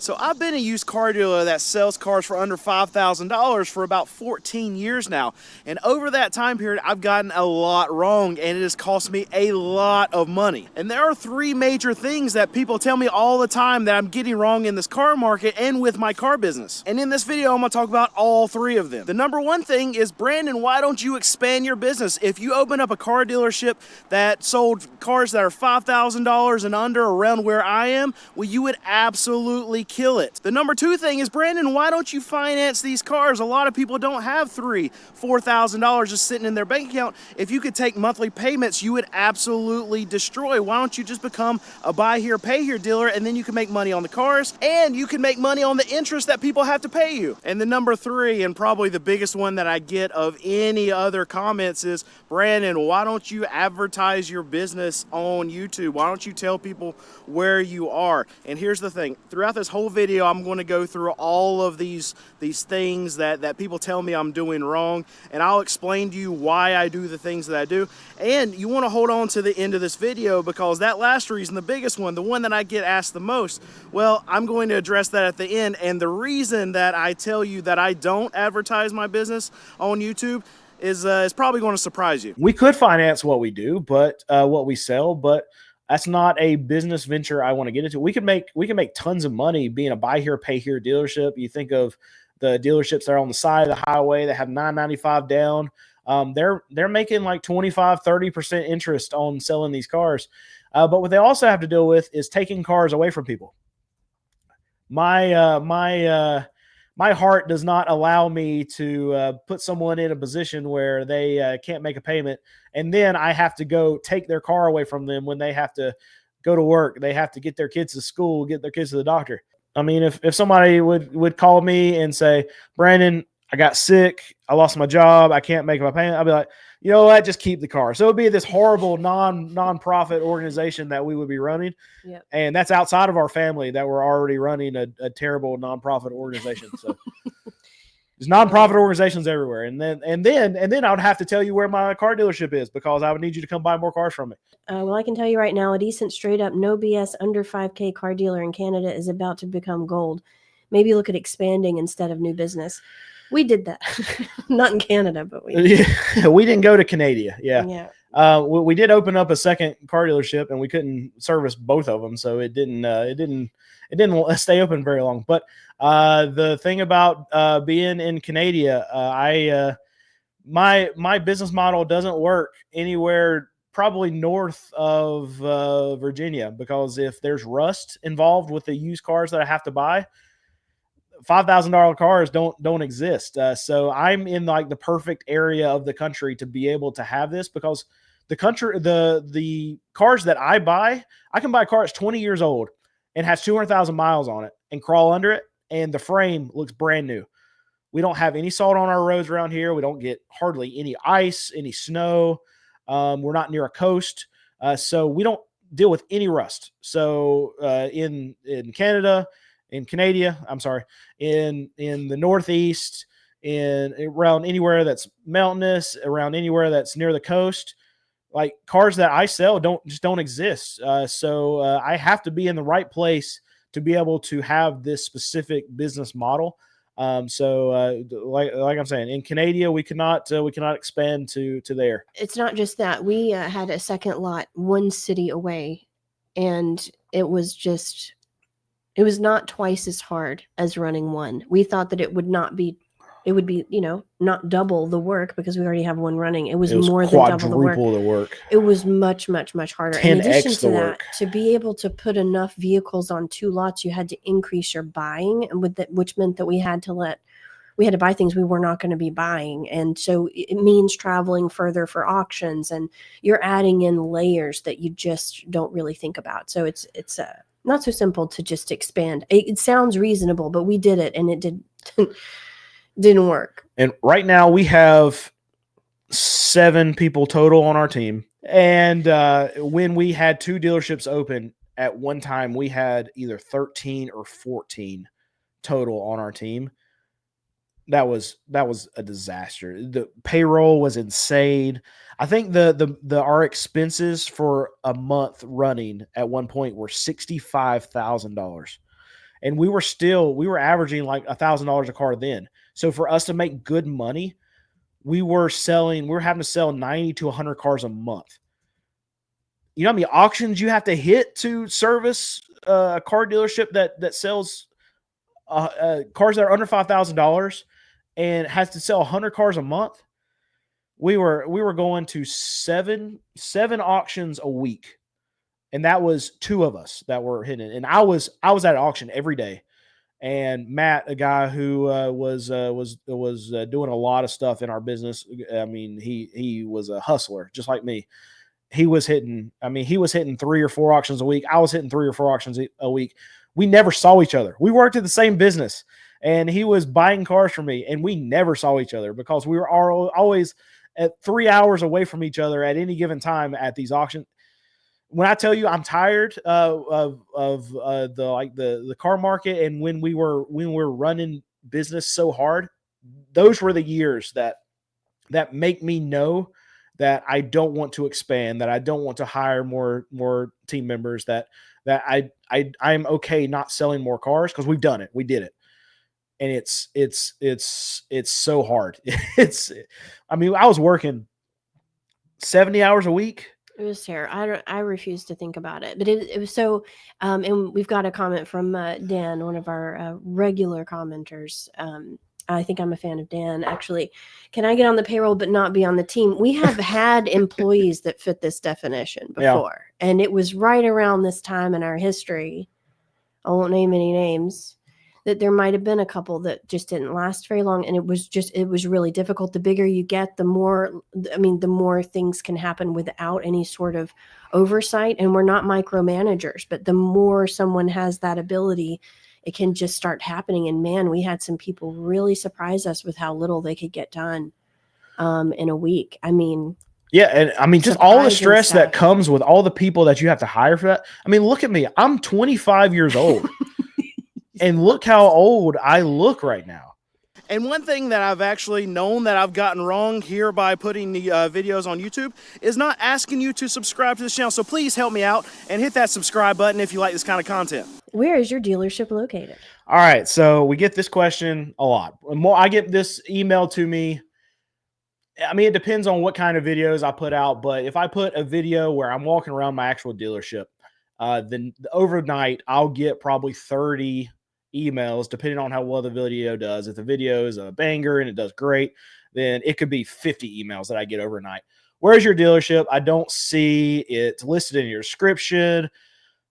So I've been a used car dealer that sells cars for under $5,000 for about 14 years now. And over that time period, I've gotten a lot wrong and it has cost me a lot of money. And there are three major things that people tell me all the time that I'm getting wrong in this car market and with my car business. And in this video, I'm gonna talk about all three of them. The number one thing is, Brandon, why don't you expand your business? If you open up a car dealership that sold cars that are $5,000 and under around where I am, well, you would absolutely kill it. The number two thing is, Brandon, why don't you finance these cars? A lot of people don't have $3,000, $4,000 just sitting in their bank account. If you could take monthly payments, you would absolutely destroy. Why don't you just become a buy here, pay here dealer, and then you can make money on the cars and you can make money on the interest that people have to pay you. And the number three, and probably the biggest one that I get of any other comments, is, Brandon, why don't you advertise your business on YouTube? Why don't you tell people where you are? And here's the thing, throughout this whole video, I'm going to go through all of these things that people tell me I'm doing wrong, and I'll explain to you why I do the things that I do. And you want to hold on to the end of this video, because that last reason, the biggest one, the one that I get asked the most, well, I'm going to address that at the end. And the reason that I tell you that I don't advertise my business on YouTube is probably going to surprise you. We could finance what we do, but what we sell, but that's not a business venture I want to get into. We can make tons of money being a buy here, pay here dealership. You think of the dealerships that are on the side of the highway that have $9.95 down. They're making like 25-30% interest on selling these cars. But what they also have to deal with is taking cars away from people. My heart does not allow me to put someone in a position where they can't make a payment, and then I have to go take their car away from them when they have to go to work. They have to get their kids to school, get their kids to the doctor. I mean, if somebody would call me and say, Brandon, I got sick, I lost my job, I can't make my payment, I'd be like, you know what, just keep the car. So it would be this horrible non-profit organization that we would be running. Yep. And that's outside of our family that we're already running a terrible nonprofit organization. So there's nonprofit organizations everywhere. And then I would have to tell you where my car dealership is, because I would need you to come buy more cars from me. Well, I can tell you right now, a decent, straight up, no BS, under 5K car dealer in Canada is about to become gold. Maybe look at expanding instead of new business. We did that. Not in Canada, but we did. Yeah, we didn't go to Canada. Yeah. We did open up a second car dealership, and we couldn't service both of them, so it didn't stay open very long. But the thing about being in Canada, my business model doesn't work anywhere probably north of Virginia, because if there's rust involved with the used cars that I have to buy, $5,000 cars don't exist. So I'm in like the perfect area of the country to be able to have this, because the cars that I buy, I can buy a car that's 20 years old and has 200,000 miles on it and crawl under it, and the frame looks brand new. We don't have any salt on our roads around here. We don't get hardly any ice, any snow. We're not near a coast, so we don't deal with any rust. So in Canada, in the Northeast, around anywhere that's mountainous, around anywhere that's near the coast, like cars that I sell don't exist. So I have to be in the right place to be able to have this specific business model. Like I'm saying, in Canada, we cannot expand to there. It's not just that. We had a second lot one city away, and it was not twice as hard as running one. We thought that it would be, not double the work, because we already have one running. It was more than double the work. It was much, much, much harder. In addition to that, to be able to put enough vehicles on two lots, you had to increase your buying, and which meant that we had to buy things we were not going to be buying. And so it means traveling further for auctions, and you're adding in layers that you just don't really think about. So it's not so simple to just expand. It sounds reasonable, but we did it, and it didn't work. And right now we have 7 people total on our team. And when we had 2 dealerships open at one time, we had either 13 or 14 total on our team. That was a disaster. The payroll was insane. I think our expenses for a month running at one point were $65,000. and we were averaging like $1,000 a car then. So for us to make good money, we were having to sell 90 to 100 cars a month. You know how many auctions you have to hit to service a car dealership that sells cars that are under $5,000 and has to sell 100 cars a month? We were going to seven auctions a week, and that was 2 of us that were hitting. And I was at an auction every day. And Matt, a guy who was doing a lot of stuff in our business. I mean, he was a hustler just like me. He was hitting 3 or 4 auctions a week. I was hitting 3 or 4 auctions a week. We never saw each other. We worked at the same business, and he was buying cars from me, and we never saw each other because we were always at 3 hours away from each other at any given time at these auctions. When I tell you I'm tired of the car market, and when we were running business so hard, those were the years that make me know that I don't want to expand, that I don't want to hire more team members, that I'm okay not selling more cars, because we've done it. We did it. And it's so hard. I was working 70 hours a week. It was terrible. I refuse to think about it, but it was so, and we've got a comment from Dan, one of our regular commenters. I think I'm a fan of Dan, actually. Can I get on the payroll but not be on the team? We have had employees that fit this definition before, and it was right around this time in our history, I won't name any names, that there might have been a couple that just didn't last very long. And it was really difficult. The bigger you get, the more things can happen without any sort of oversight. And we're not micromanagers, but the more someone has that ability, it can just start happening. And man, we had some people really surprise us with how little they could get done in a week. Yeah, and just all the stress that comes with all the people that you have to hire for that. Look at me. I'm 25 years old. And look how old I look right now. And one thing that I've actually known that I've gotten wrong here by putting the videos on YouTube is not asking you to subscribe to this channel. So please help me out and hit that subscribe button if you like this kind of content. Where is your dealership located? All right, so we get this question a lot. I get this email to me. It depends on what kind of videos I put out, but if I put a video where I'm walking around my actual dealership, then overnight I'll get probably 30 emails, depending on how well the video does. If the video is a banger and it does great, then it could be 50 emails that I get overnight. Where's your dealership? I don't see it listed in your description.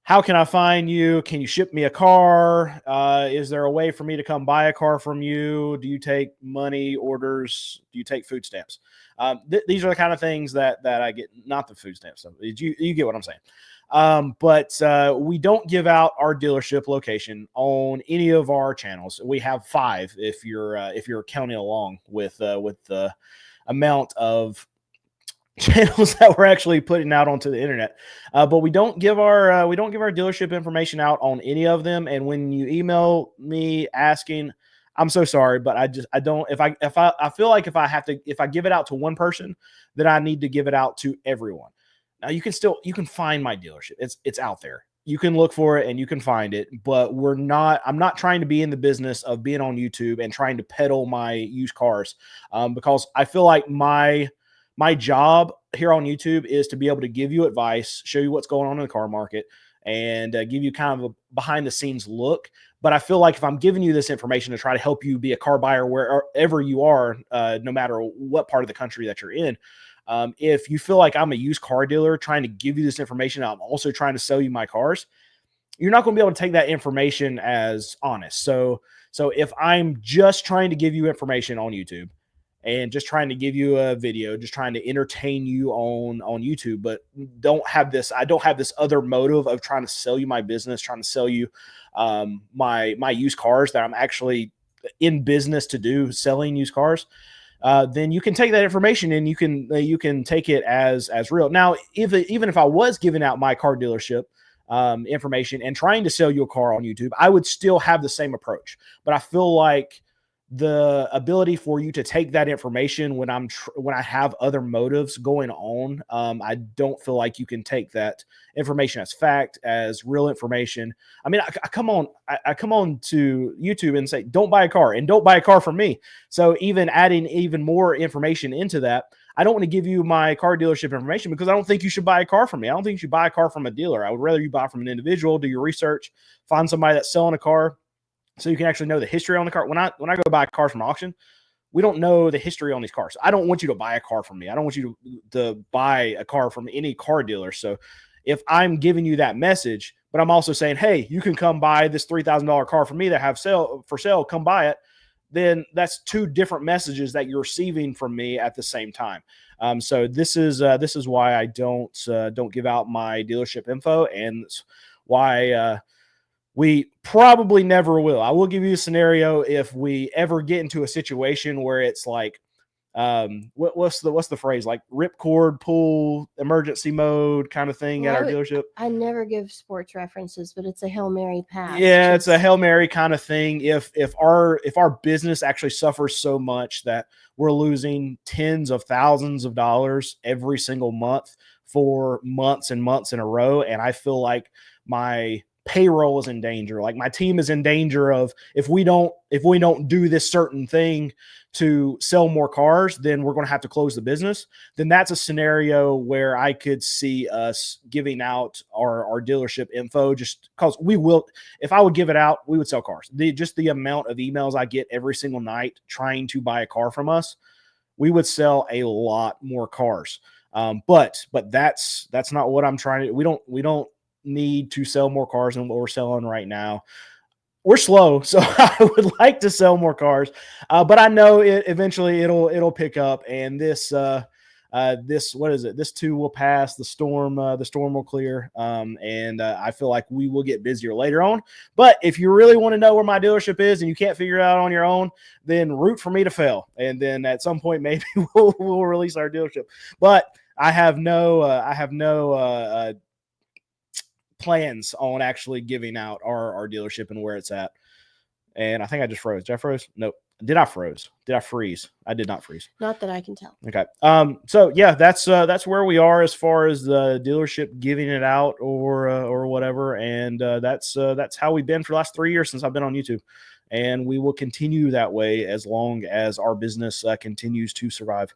How can I find you? Can you ship me a car? Is there a way for me to come buy a car from you? Do you take money orders? Do you take food stamps? These are the kind of things that I get, not the food stamps. You get what I'm saying. But we don't give out our dealership location on any of our channels. We have 5 if you're counting along with the amount of channels that we're actually putting out onto the internet. But we don't give our dealership information out on any of them. And when you email me asking, I'm so sorry, but I don't, if I feel like if I give it out to one person, then I need to give it out to everyone. Now you can find my dealership. It's out there. You can look for it and you can find it, but I'm not trying to be in the business of being on YouTube and trying to peddle my used cars. Because I feel like my job here on YouTube is to be able to give you advice, show you what's going on in the car market, and give you kind of a behind the scenes look. But I feel like if I'm giving you this information to try to help you be a car buyer wherever you are, no matter what part of the country that you're in, if you feel like I'm a used car dealer trying to give you this information, I'm also trying to sell you my cars, you're not going to be able to take that information as honest. So if I'm just trying to give you information on YouTube and just trying to give you a video, just trying to entertain you on YouTube, but I don't have this other motive of trying to sell you my business, trying to sell you my used cars that I'm actually in business to do, selling used cars, then you can take that information and you can take it as real. Now, even if I was giving out my car dealership information and trying to sell you a car on YouTube, I would still have the same approach. But I feel like the ability for you to take that information when when I have other motives going on. I don't feel like you can take that information as fact, as real information. I mean, I come on to YouTube and say, don't buy a car, and don't buy a car from me. So even adding even more information into that, I don't want to give you my car dealership information because I don't think you should buy a car from me. I don't think you should buy a car from a dealer. I would rather you buy from an individual, do your research, find somebody that's selling a car, so you can actually know the history on the car. When I go buy cars from auction, we don't know the history on these cars. I don't want you to buy a car from me. I don't want you to buy a car from any car dealer. So if I'm giving you that message, but I'm also saying, hey, you can come buy this $3,000 car from me that have for sale, come buy it, then that's two different messages that you're receiving from me at the same time. So this is why I don't give out my dealership info, and why we probably never will. I will give you a scenario if we ever get into a situation where it's like, what's the phrase, like ripcord, pull, emergency mode kind of thing at our dealership. I never give sports references, but it's a Hail Mary pass. Yeah, it's a Hail Mary kind of thing. If our business actually suffers so much that we're losing tens of thousands of dollars every single month for months and months in a row, and I feel like my payroll is in danger, like my team is in danger of, if we don't do this certain thing to sell more cars, then we're going to have to close the business, then that's a scenario where I could see us giving out our dealership info, just because we will. If I would give it out, we would sell cars. Just the amount of emails I get every single night trying to buy a car from us, we would sell a lot more cars. But that's not what I'm trying to do. We don't need to sell more cars than what we're selling right now. We're slow, so I would like to sell more cars, but I know eventually it'll pick up, and this what is it? This too will pass. The storm will clear, and I feel like we will get busier later on. But if you really want to know where my dealership is and you can't figure it out on your own, then root for me to fail, and then at some point maybe we'll release our dealership. But I have no plans on actually giving out our dealership and where it's at. And I think I just froze. Did I froze? Nope. Did I froze? Did I freeze? I did not freeze. Not that I can tell. Okay. So yeah, that's where we are as far as the dealership giving it out or whatever. And that's how we've been for the last 3 years since I've been on YouTube. And we will continue that way as long as our business continues to survive.